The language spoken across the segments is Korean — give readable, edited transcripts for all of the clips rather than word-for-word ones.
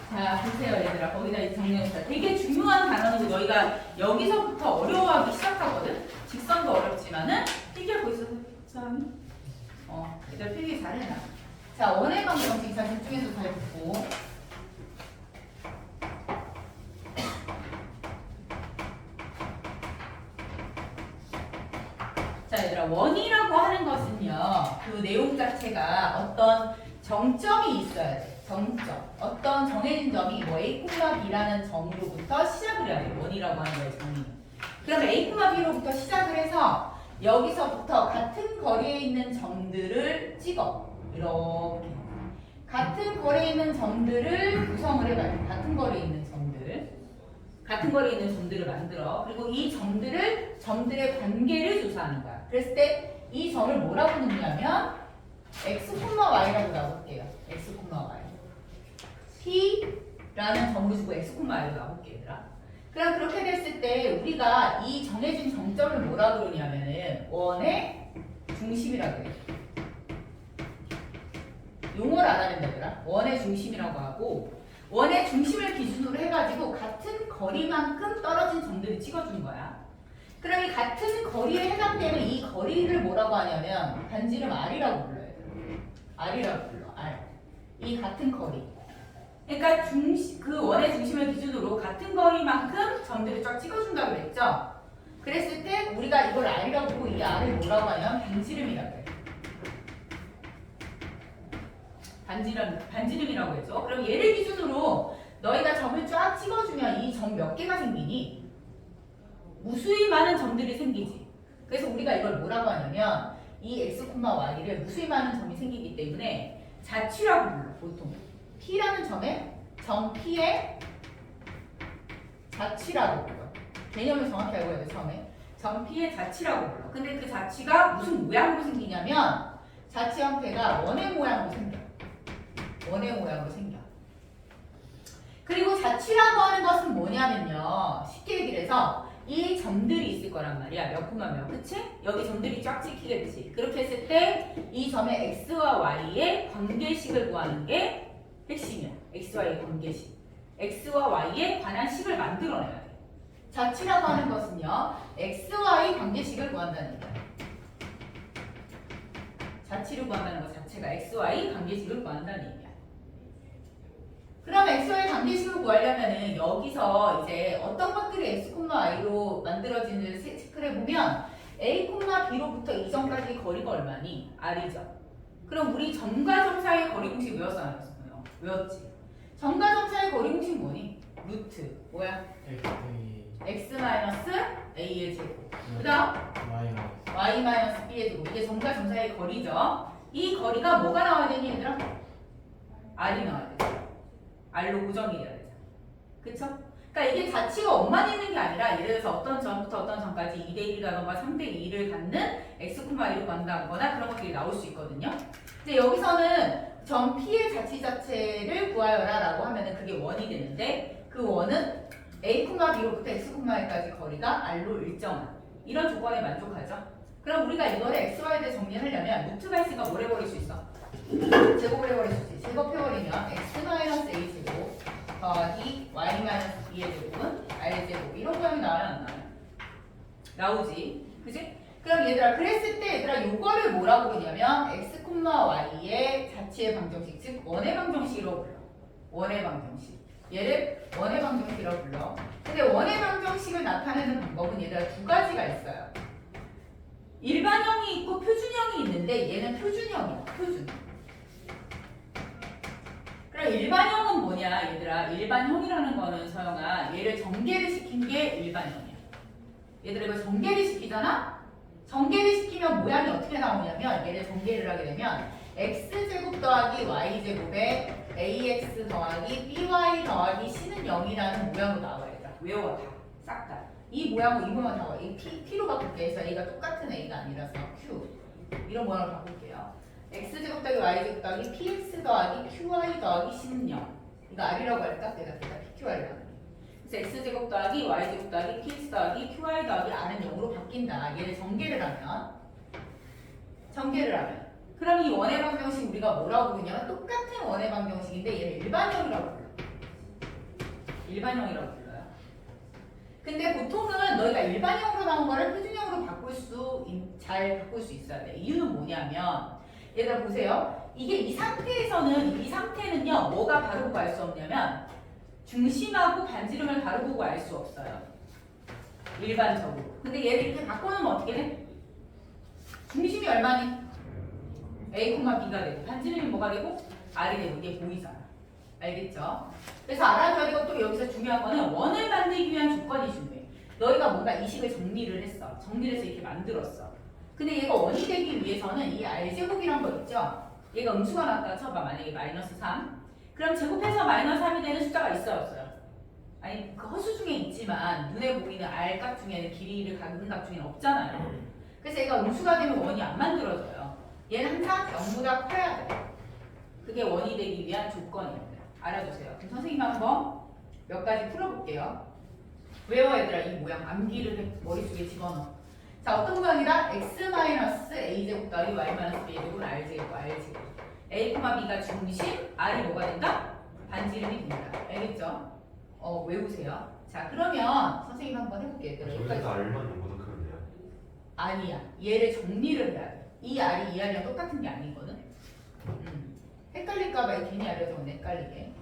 자, 보세요, 얘들아. 거기다 정리해서 되게 중요한 단어는 너희가 여기서부터 어려워하기 시작하거든. 직선도 어렵지만은 필기하고 있어서 참, 얘들아 필기 잘해놔. 자, 원의 방정식 자 집중해서 잘 듣고. 자, 얘들아 원이라고 하는 것은요, 그 내용 자체가 어떤 정점이 있어야 돼. 정점. 어떤 정해진 점이 뭐 A, B라는 점으로부터 시작을 해야 돼. 원이라고 하는 거예요, 정의는. 그럼 A, B로부터 시작을 해서 여기서부터 같은 거리에 있는 점들을 찍어. 이렇게. 같은 거리에 있는 점들을 구성을 해봐야 돼. 같은 거리에 있는 점들. 같은 거리에 있는 점들을 만들어. 그리고 이 점들의 관계를 조사하는 거야. 그랬을 때 이 점을 뭐라고 놓냐면 x, y라고 나볼게요. x, y. P라는 점으로 주고 x, y로 나볼게요, 얘들아. 그럼 그렇게 됐을 때 우리가 이 정해진 정점을 뭐라 그러냐면은 원의 중심이라고 해요. 용어를 알아야 된다, 얘들아. 원의 중심이라고 하고 원의 중심을 기준으로 해가지고 같은 거리만큼 떨어진 점들을 찍어준 거야. 그럼 이 같은 거리에 해당되는 이 거리를 뭐라고 하냐면 반지름 R이라고 불러요. R이라고 불러. R. 이 같은 거리. 그러니까 그 원의 중심을 기준으로 같은 거리만큼 점들을 쫙 찍어준다고 그랬죠? 그랬을 때 우리가 이걸 R이라고 보고 이 R을 뭐라고 하냐면 반지름이라고 해요. 반지름이라고 했죠. 그럼 얘를 기준으로 너희가 점을 쫙 찍어주면 이 점 몇 개가 생기니? 무수히 많은 점들이 생기지. 그래서 우리가 이걸 뭐라고 하냐면 이 x, y를 무수히 많은 점이 생기기 때문에 자취라고 불러. 보통 P라는 점 P의 자취라고 불러. 개념을 정확히 알고 해야 돼. 처음에 점 P의 자취라고 불러. 근데 그 자취가 무슨 모양으로 생기냐면 자취 형태가 원의 모양으로 생겨. 원의 모양으로 생겨. 그리고 자취라고 하는 것은 뭐냐면요, 쉽게 얘기를 해서 이 점들이 있을 거란 말이야. 몇, 그치? 여기 점들이 쫙 찍히겠지. 그렇게 했을 때 이 점의 x와 y의 관계식을 구하는 게 핵심이야. x와의 관계식. x와 y에 관한 식을 만들어내야 돼. 자취라고 하는 것은요, x와의 관계식을 구한다는 얘기야. 자취를 구한다는 것 자체가 x와의 관계식을 구한다는 얘기야. 그럼 x와의 관계식을 구하려면은 여기서 이제 어떤 것들이 x, y로 만들어지는지 체크를 해보면 a, b로부터 이 점까지 거리가 얼마니? r이죠. 그럼 우리 점과 점 사이의 거리 공식 외웠어, 안 외웠어요? 외웠지. 점과 점 사이의 거리 공식 뭐니? 루트. 뭐야? x-a의 제곱. 그 다음 y-b의 제곱. 이게 점과 점 사이의 거리죠. 이 거리가 뭐가 나와야 되니, 얘들아? r이 나와야 돼. R로 고정이 돼야 되잖아. 그쵸? 그러니까 이게 자취가 원만 있는 게 아니라 예를 들어서 어떤 점부터 어떤 점까지 2대1이라던가 3대2를 갖는 x, y로 구한다거나 그런 것들이 나올 수 있거든요. 근데 여기서는 점 P의 자취 자체를 구하여라 라고 하면은 그게 원이 되는데 그 원은 a, b로부터 x, y까지 거리가 R로 일정한 이런 조건에 만족하죠. 그럼 우리가 이거를 x, y에 대해 정리하려면 루트가 있으니까 뭘 해버릴 수 있어? 제곱을 해버릴 수 있지. 제곱해버리면 x-a 제곱 더하기 y-b의 제곱은 r 제곱 이런 모양이 나와요, 안 나와요? 나오지. 그지? 그럼 얘들아 그랬을 때 얘들아 요거를 뭐라고 부르냐면 x, y의 자취의 방정식, 즉 원의 방정식이라고 불러. 원의 방정식. 얘를 원의 방정식이라고 불러. 근데 원의 방정식을 나타내는 방법은 얘들아 두 가지가 있어요. 일반형이 있고 표준형이 있는데 얘는 표준형이야. 표준. 그럼 일반형은 뭐냐, 얘들아? 일반형이라는 거는 서영아, 얘를 전개를 시킨 게 일반형이야. 얘들아 이거 전개를 시키잖아? 전개를 시키면 모양이 어떻게 나오냐면 얘를 전개를 하게 되면 x제곱 더하기 y제곱에 ax 더하기 by 더하기 c는 0이라는 모양으로 나와야 돼. 외워 다. 싹 다. 이 모양으로 이 모양 나와. 이 p로 바꿀게. 해서 a가 똑같은 a가 아니라서 q. 이런 모양으로 바꿀게요. x제곱 더하기 y제곱 더하기 px 더하기 qy 더하기 c는 0. 이거 r이라고 할까? 내가 pqr이라고 하는. 그래서 x제곱 더하기 y제곱 더하기 px 더하기 qy 더하기 r은 0으로 바뀐다. 얘를 전개를 하면. 그럼 이 원의 방정식 우리가 뭐라고 부르냐면 똑같은 원의 방정식인데 얘를 일반형이라고 불러. 일반형이라고 불러요. 근데 보통은 너희가 일반형으로 나온 거를 표준형으로 잘 바꿀 수 있어야 돼. 이유는 뭐냐면 얘들아 보세요. 이게 이 상태는요 뭐가 바로 보고 알 수 없냐면 중심하고 반지름을 바로 보고 알 수 없어요. 일반적으로. 근데 얘를 이렇게 바꿔놓으면 어떻게 돼? 중심이 얼마니? A, B가 되고 반지름이 뭐가 되고? R이 되고 이게 보이잖아. 알겠죠? 그래서 알아줘야 되고 또 여기서 중요한 거는 원을 만들기 위한 조건이 중요해. 너희가 뭔가 이 식을 정리를 했어. 정리를 해서 이렇게 만들었어. 근데 얘가 원이 되기 위해서는 이 R제곱이란 거 있죠? 얘가 음수가 나왔다 쳐봐. 만약에 마이너스 3. 그럼 제곱해서 마이너스 3이 되는 숫자가 있어요 없어요? 아니 그 허수 중에 있지만 눈에 보이는 R 값 중에는 길이를 갖는 값 중에는 없잖아요. 그래서 얘가 음수가 되면 원이 안 만들어져요. 얘는 항상 0보다 커야 돼. 그게 원이 되기 위한 조건입니다. 알아두세요. 그럼 선생님 한번 몇 가지 풀어볼게요. 외워 얘들아 이 모양 암기를 머릿속에 집어넣어. 자 어떤 모양이다? x-a제곱 더하기 y-b제곱은 r제곱 r제곱 a, b가 중심 r이 뭐가 된다? 반지름이 됩니다. 알겠죠? 외우세요. 자 그러면 선생님 한번 해볼게요. 저기서 R만 0보다 크면 돼요? 아니야. 얘를 정리를 해야 돼. 이 R이 이 R이랑 똑같은 게 아니거든. 헷갈릴까봐 괜히 알려서 헷갈리게.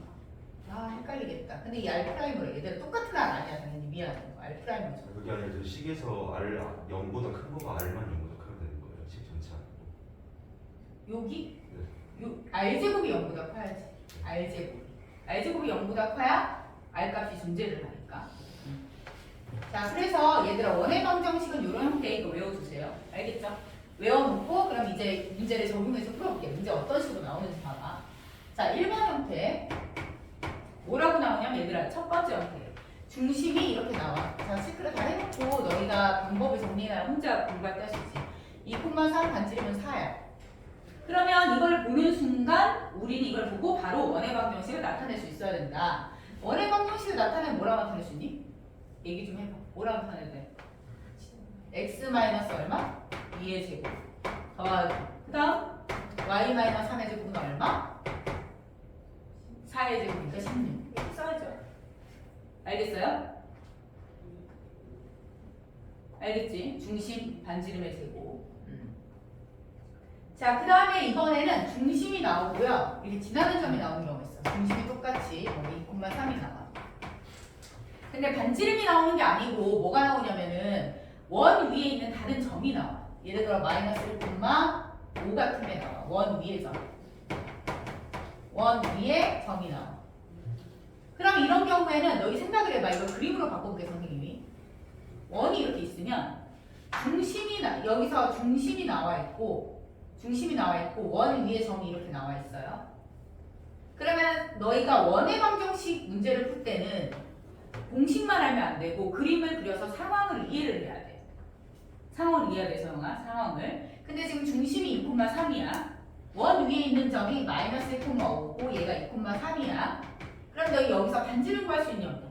아 헷갈리겠다. 근데 이 R 프라임으로 얘들은 똑같은 R 아니야 당연히 미안해. R 프라임으로. 그게 아니라 저 식에서 R 0보다 큰 거가 R만 0보다 크면 되는 거예요. 식 전체 아니고. 여기? 요 R제곱이 0보다 커야지. R제곱이 0보다 커야 R값이 존재를 하니까. 자 그래서 얘들아 원의 방정식은 이런 형태의 거 외워두세요. 알겠죠? 외워놓고 그럼 이제 문제를 적용해서 풀어볼게요. 문제 어떤 식으로 나오는지 봐봐. 자 1번 형태 뭐라고 나오냐면 얘들아 첫 번째 형태 중심이 이렇게 나와. 자 체크를 다 해놓고 너희가 방법을 정리해야 혼자 공부할 때 할 수 있지. 2,3 반지름은 4야. 그러면 이걸 보는 순간 우리는 이걸 보고 바로 원의 방정식을 나타낼 수 있어야 된다. 원의 방정식을 나타내면 뭐라고 나타낼 수 있니? 얘기 좀 해봐. 뭐라고 나타내야 돼? x 마이너스 얼마? 2의 제곱 더하기 그 다음 y 마이너스 3의 제곱은 얼마? 4의 제곱이니까 16 이렇게 써야죠. 알겠어요? 알겠지? 중심 반지름의 제곱. 자, 그 다음에 이번에는 중심이 나오고요. 이렇게 지나는 점이 나오는 경우가 있어. 중심이 똑같이 2,3이 나와. 근데 반지름이 나오는 게 아니고 뭐가 나오냐면은 원 위에 있는 다른 점이 나와. 예를 들어 마이너스 1,5 같은 게 나와. 원 위에 점. 원 위에 점이 나와. 그럼 이런 경우에는 너희 생각을 해봐. 이걸 그림으로 바꿔볼게 선생님이. 원이 이렇게 있으면 여기서 중심이 나와 있고 원 위에 점이 이렇게 나와 있어요. 그러면 너희가 원의 방정식 문제를 풀 때는 공식만 알면 안 되고 그림을 그려서 상황을 이해를 해야 돼. 상황을 이해해야 돼, 서영아. 상황을. 근데 지금 중심이 2,3이야. 원 위에 있는 점이 마이너스 1,5고 얘가 2,3이야. 그럼 너희 여기서 반지름 구할 수 있냐 없냐?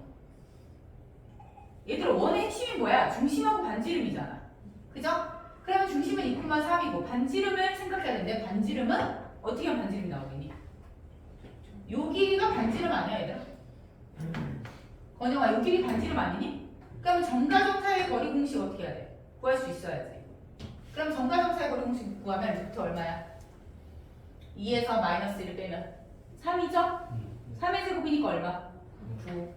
얘들아 원의 핵심이 뭐야? 중심하고 반지름이잖아. 그죠? 그러면 중심은 2,3이고 반지름을 생각해야 되는데 반지름은 어떻게 하면 반지름이 나오겠니? 요 길이가 반지름 아니야 얘들아? 건영아 요 길이 반지름 아니니? 그럼 점과 점 사이의 거리 공식 어떻게 해야 돼? 구할 수 있어야지. 그럼 점과 점 사이의 거리 공식 구하면 루트 얼마야? 2에서 마이너스 1을 빼면 3이죠? 3의 제곱이니까 얼마? 9.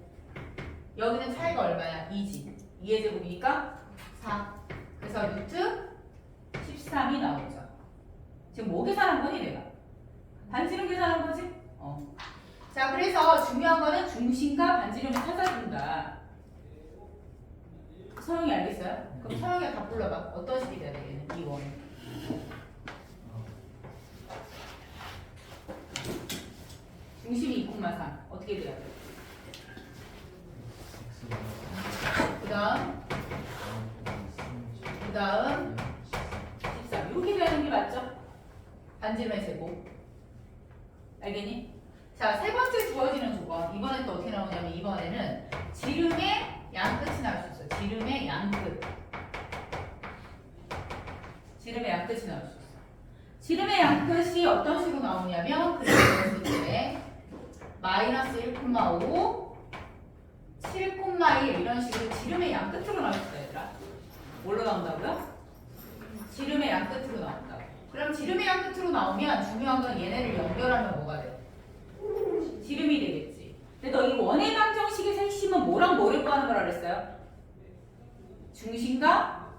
여기는 차이가 얼마야? 2지. 2의 제곱이니까 4. 그래서 루트 13이 나오죠. 지금 뭐 계산한 거니 내가? 반지름 계산한 거지? 자 그래서 중요한 거는 중심과 반지름을 찾아준다. 서영이 알겠어요? 그럼 서영이가 다 불러봐. 어떤 식이 돼야 되겠네? 이 원. 중심이 2,3 어떻게 돼야 돼? 그 다음 13 이렇게 되는 게 맞죠? 반지름의 제곱 알겠니? 자, 세 번째 주어지는 조건 이번엔 또 어떻게 나오냐면 이번에는 지름의 양끝이 나올 수 있어요. 지름의 양끝이 나올 수 있어요. 지름의 양끝이 어떤 식으로 나오냐면 그랬을 때 마이너스 1,5 7,1 이런 식으로 지름의 양 끝으로 나옵니다, 얘들아. 뭘로 나온다고요? 지름의 양 끝으로 나온다고. 그럼 지름의 양 끝으로 나오면 중요한 건 얘네를 연결하면 뭐가 돼? 지름이 되겠지. 근데 너 이 원의 방정식의 핵심은 뭐랑 뭐를 구하는 거라 그랬어요? 중심과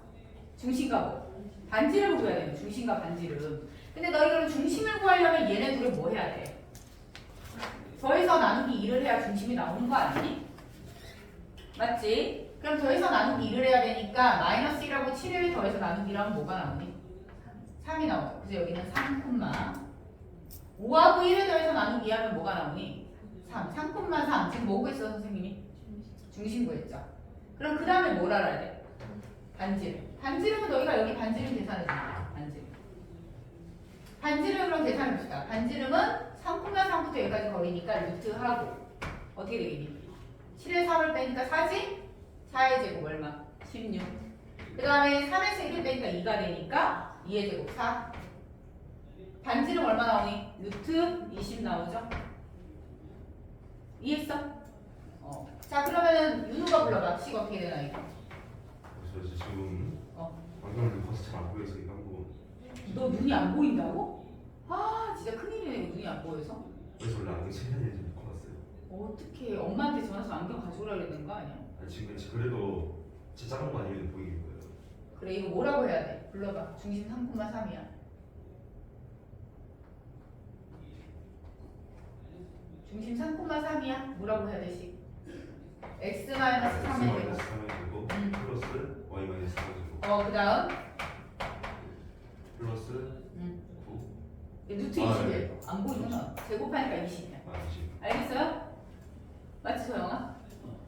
뭐? 반지름을 구해야 돼요. 중심과 반지름. 근데 너희 그럼 중심을 구하려면 얘네 둘을 뭐 해야 돼? 더해서 나누기 2를 해야 중심이 나오는 거 아니니? 맞지? 그럼 더해서 나누기 2를 해야 되니까 마이너스 1하고 7을 더해서 나누기를 하면 뭐가 나오니? 3이 나오죠. 그래서 여기는 3, 5하고 1을 더해서 나누기 하면 뭐가 나오니? 3, 3,3. 지금 뭐 구했어 선생님이? 중심 구했죠. 그럼 그 다음에 뭘 알아야 돼? 반지름. 반지름은 너희가 여기 반지름 계산해줍니다. 반지름 그럼 계산해봅시다. 반지름은 3,3부터 여기까지 거리니까 루트하고 어떻게 되겠니? 7에 3을 빼니까 4지? 4의 제곱 얼마? 16. 그 다음에 3에서 1을 빼니까 2가 되니까 2의 제곱 4. 반지름 얼마 나오니? 루트 20 나오죠? 이해했어? 자 그러면은 윤우가 불러봐. 식 어떻게 되나 이거? 저 지금 안경을 벗어 잘 안 보여서 이거 한번. 너 눈이 안 보인다고? 아 진짜 큰일이네 이거 눈이 안 보여서. 그래서 원래 안경 시간이 좀 입고 왔어요. 어떻게 엄마한테 전화해서 안경 가져오라 그랬는 거 아니야? 아니 지금 그래도 제 작은 거 아니면 보이는 거예요. 그래 이거 뭐라고 해야 돼? 불러봐. 중심 3,3이야. 중심 3,3이야. 뭐라고 해야 되지? x-3의 제곱. 플러스 y-3의 제곱. 그 다음 플러스 9. 루트 20이에요. 안 보이구나. 제곱하니까 20이야. 알겠어요? 맞지 소영아?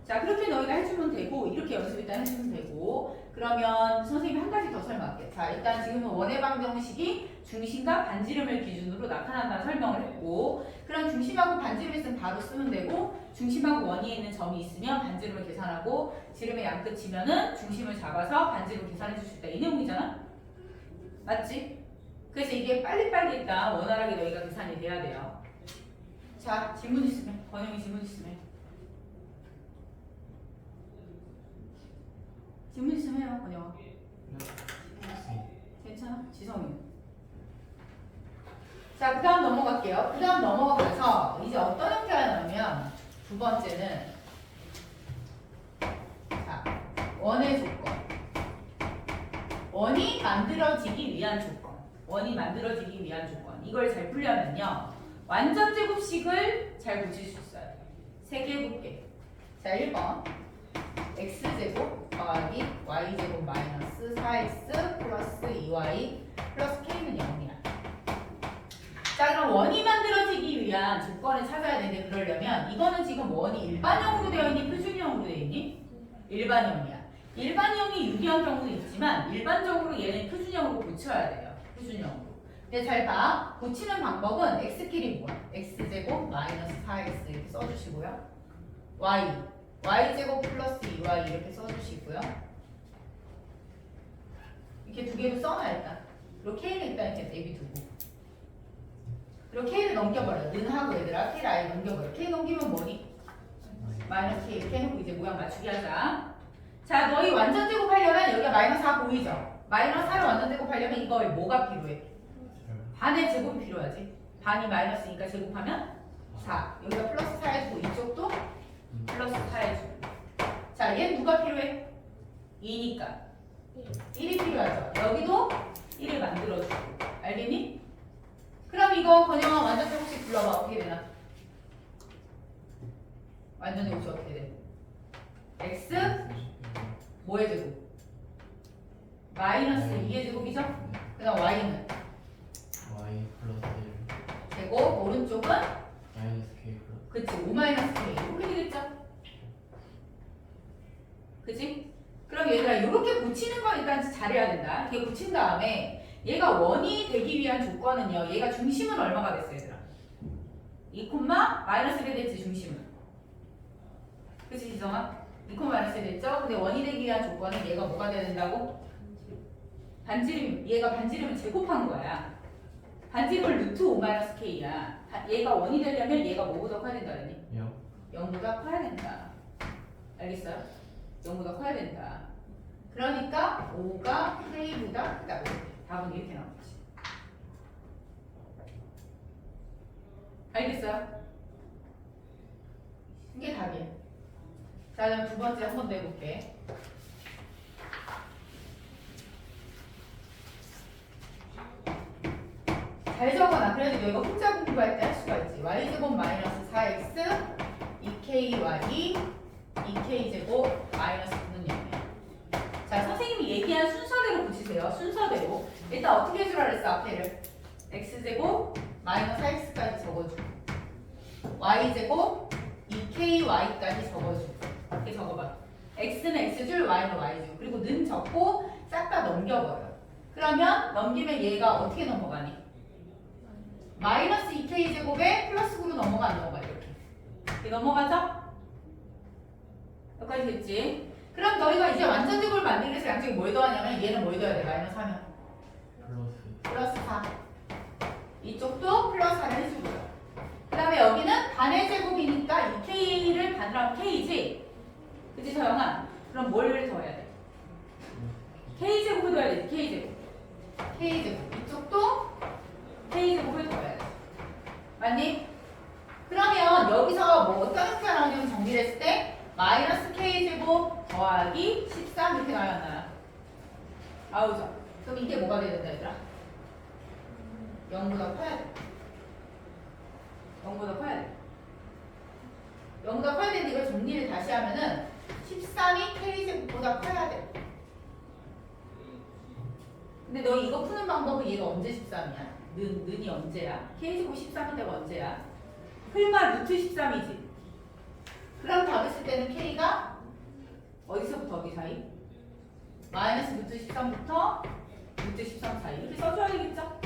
자 그렇게 너희가 해주면 되고 이렇게 연습 일단 해주면 되고 그러면 선생님이 한 가지 더 설명할게. 자 일단 지금은 원의 방정식이 중심과 반지름을 기준으로 나타난다는 설명을 했고 그럼 중심하고 반지름 있으면 바로 쓰면 되고 중심하고 원위에 있는 점이 있으면 반지름을 계산하고 지름의 양끝이면은 중심을 잡아서 반지름을 계산해 줄 수 있다 이 내용이잖아? 맞지? 그래서 이게 빨리빨리 일단 원활하게 너희가 계산이 돼야 돼요. 자 질문 있으면 권영이 질문 있으면 질문 있으면 해요 권영아. 괜찮아? 지성이. 자, 그 다음 넘어갈게요. 그 다음 넘어가서 이제 어떤 형태가 나오면 두 번째는 자, 원의 조건. 원이 만들어지기 위한 조건. 원이 만들어지기 위한 조건. 이걸 잘 풀려면요. 완전 제곱식을 잘 고칠 수 있어요. 세 개 볼게. 자, 1번. x제곱 더하기 y제곱 마이너스 4x 플러스 2y 플러스 k는 0이야. 자 그럼 원이 만들어지기 위한 조건을 찾아야 되는데 그러려면 이거는 지금 원이 일반형으로 되어 있니 표준형으로 되어 있니? 일반형이야. 일반형이 유리한 경우도 있지만 일반적으로 얘는 표준형으로 고쳐야 돼요. 표준형으로. 근데 잘 봐. 고치는 방법은 x끼리 뭐야? x제곱 마이너스 4x 이렇게 써주시고요. y제곱 플러스 2y 이렇게 써주시고요. 이렇게 두 개로 써놔 일단. 그리고 k는 일단 이렇게 내비두고. 그리고 k를 넘겨버려. 는 하고 얘들아 k를 아예 넘겨버려. k 넘기면 뭐니? 마이너스 k 이렇게 해놓고 이제 모양 맞추기 하자. 자 너희 완전 제곱하려면 여기가 마이너스 4 보이죠? 마이너스 4를 완전 제곱하려면 이거에 뭐가 필요해? 반의 제곱이 필요하지. 반이 마이너스니까 제곱하면 4. 여기가 플러스 4 해주고 이쪽도 플러스 4 해주고. 자 얘는 누가 필요해? 2니까 1이 필요하죠. 여기도 1을 만들어주고. 알겠니? 그럼 이거 권영아 완전 제곱식 불러봐. 어떻게 되나? 완전 제곱식 어떻게 돼? x 뭐의 제곱? 마이너스 2의 제곱이죠? 그 다음 y는? y 플러스 1 제곱 오른쪽은? 마이너스 k 플러스 그치 5 마이너스 k 이렇게 되겠죠? 그치? 그럼 얘들아 이렇게 고치는 거 일단 잘해야 된다. 이렇게 고친 다음에 얘가 원이 되기 위한 조건은요. 얘가 중심은 얼마가 됐어 얘들아? 2, 마이너스 1이 됐지 중심은. 그치 지성아? 2, 마이너스 1 됐죠? 근데 원이 되기 위한 조건은 얘가 뭐가 돼야 된다고? 반지름, 얘가 반지름을 제곱한 거야. 반지름을 루트 5 마이너스 k야. 얘가 원이 되려면 얘가 뭐보다 커야 된다 그랬니? 0보다 커야 된다. 알겠어요? 0보다 커야 된다. 그러니까 5가 K보다 크다. 답은 이렇게 나오지. 알겠어요? 이게 답이에요. 자, 그럼 두 번째 한 번 더 해볼게. 잘 적어놔. 그래도 너희가 혼자 공부할 때 할 수가 있지. y제곱 마이너스 4x 2ky 2k제곱 마이너스 9는 0이야. 자, 선생님이 얘기한 순서대로 보시세요. 순서대로. 일단 어떻게 해주라 그랬어? 앞에를 x제곱 마이너스 4x까지 적어주고 y제곱 2ky까지 적어주고 이렇게 적어봐. x는 x줄, y는 y줄. 그리고 는 적고 싹 다 넘겨버려. 그러면 넘기면 얘가 어떻게 넘어가니? 마이너스 2k제곱에 플러스 9로 넘어가 안 넘어가? 이렇게 넘어가죠? 여기까지 됐지? 그럼 너희가 이제 완전제곱을 만들기 위해서 양쪽에 뭘 더하냐면 얘는 뭘 더해야 돼? 마이너스 하면 플러스 4. 이쪽도 플러스 4를 해주고요. 그 다음에 여기는 반의 제곱이니까 2k를 반으로 하면 k지? 그치 서영아? 그럼 뭘 더해야 돼? k제곱을 더해야 돼. k제곱. 이쪽도 k제곱을 더해야 돼. 맞니? 그러면 여기서 뭐 어떤 숫자가 나오냐면 정리를 했을 때 마이너스 k제곱 더하기 13 이렇게 나왔나요? 나오죠? 그럼 이게 뭐가 돼야 된다 얘들아? 0보다 커야 돼. 0보다 커야 돼. 0보다 커야 되는데 이걸 정리를 다시 하면은 13이 k제곱보다 커야 돼. 근데 너 이거 푸는 방법은 얘가 언제 13이야? 는이 언제야? k제곱 13일 때가 언제야? 풀말 루트 13이지. 그럼 답을 쓸 때는 k가 어디서부터 어디 사이? 마이너스 루트 13부터 루트 13 사이. 이렇게 써줘야 되겠죠?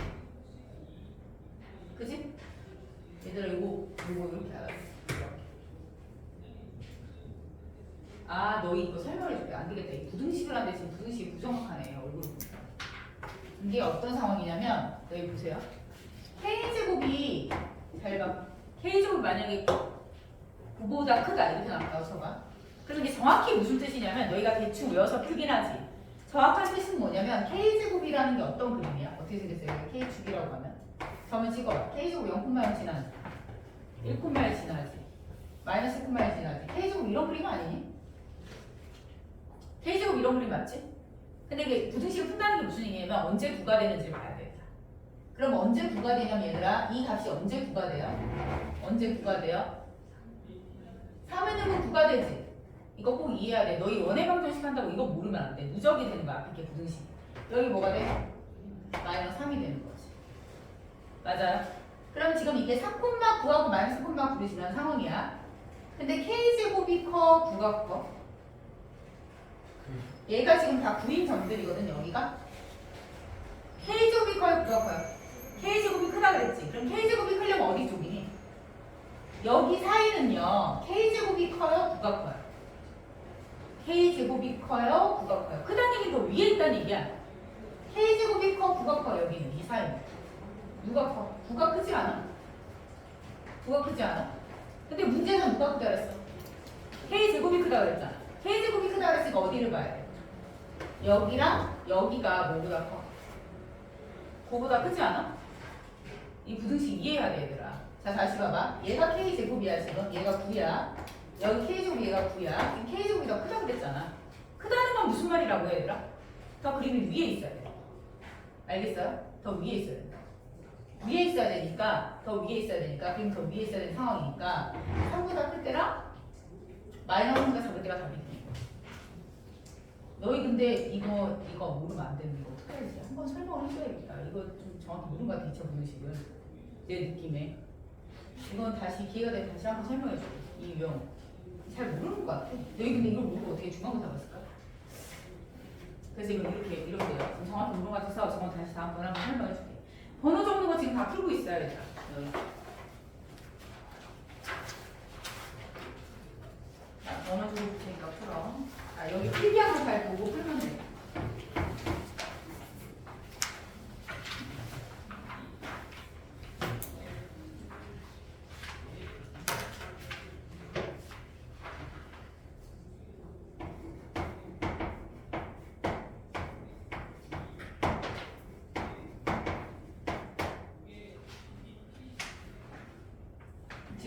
그지? 얘들아 이거 이렇게 알았어. 아 너희 이거 설명해줄게. 안 되겠다. 이 부등식을 하는데 지금 부등식이 부정확하네. 얼굴 보니까. 이게 어떤 상황이냐면 너희 보세요. k제곱이 잘 봐. k제곱이 만약에 9보다 크다 이렇게 나와서가. 그럼 이게 정확히 무슨 뜻이냐면 너희가 대충 외워서 풀긴 하지. 정확한 뜻은 뭐냐면 k제곱이라는 게 어떤 그림이야? 어떻게 생겼어요? k축이라고 하면 점을 찍어봐. k제곱 0,1 지나지 1,1 지나지 마이너스 1,1 지나지 k제곱 이런 그림 아니니? k제곱 이런 그림 맞지? 근데 이게 부등식을 푼다는 게 무슨 얘기냐면 언제 구가 되는지 봐야 돼. 그럼 언제 구가 되냐면 얘들아 이 값이 언제 구가 돼요? 언제 구가 돼요? 3은 되면 구가 되지. 이거 꼭 이해해야 돼. 너희 원해방정식 한다고 이거 모르면 안 돼. 누적이 되는 거야. 이렇게 부등식. 여기 뭐가 돼? 마이너스 3이 되는 거지. 맞아요? 그럼 지금 이게 4,9하고 마이너스 4,9를 지난 상황이야. 근데 k제곱이 커? 9가 커? 얘가 지금 다 9인 점들이거든 여기가. k제곱이 커요? 9가 커요? k제곱이 크다 그랬지. 그럼 k제곱이 크려면 어디 쪽이니? 여기 사이는요. k제곱이 커요? 9가 커요? k제곱이 커요? 9가 커요? 크다는 얘기는 더 위에 있다는 얘기야. k제곱이 커? 9가 커? 여기는 이 사이는 누가 커? 9가 크지 않아? 9가 크지 않아? 근데 문제는 누가 크다 그랬어? k제곱이 크다 그랬잖아. k제곱이 크다 그랬으니까 어디를 봐야 돼? 여기랑 여기가 뭐보다 커? 그거보다 크지 않아? 이 부등식 이해해야 돼 얘들아. 자 다시 봐봐. 얘가 k제곱이야 지금. 얘가 9야. 여기 k제곱 얘가 9야. 지금 k제곱이 더 크다고 그랬잖아. 크다는 건 무슨 말이라고 해 얘들아? 더 그림이 위에 있어야 돼. 알겠어요? 더 위에 있어야 돼. 위에 있어야 되니까 더 위에 있어야 되니까 그럼 더 위에 있어야 되는 상황이니까 3보다 클 때랑 마이너스 3가 작을 때가 답이 되는 거야. 너희 근데 이거 모르면 안 되는 거 어떻게 해야지? 한번 설명을 해줘야겠다. 이거 좀 정확히 모르는 것 같아. 2차 분식은 내 느낌에 이건 다시 기회가 되면 다시 한번 설명해줘. 이 유형 잘 모르는 것 같아. 너희 근데 이걸 모르고 어떻게 중간고사 봤을까? 그래서 이거 이렇게 돼요. 정확히 모르는 것 같아서 저건 다시 다음번에 한번 설명해줄게. 번호 적는 거 지금 다 풀고 있어야 돼. 번호 적을 테니까 풀어. 아, 여기 필기하고 잘 보고 풀면 돼.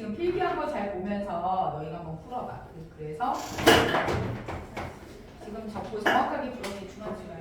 지금 필기한 거 잘 보면서 너희가 한번 풀어봐. 그래서 지금 적고 정확하게 풀어 대충 하지 말고.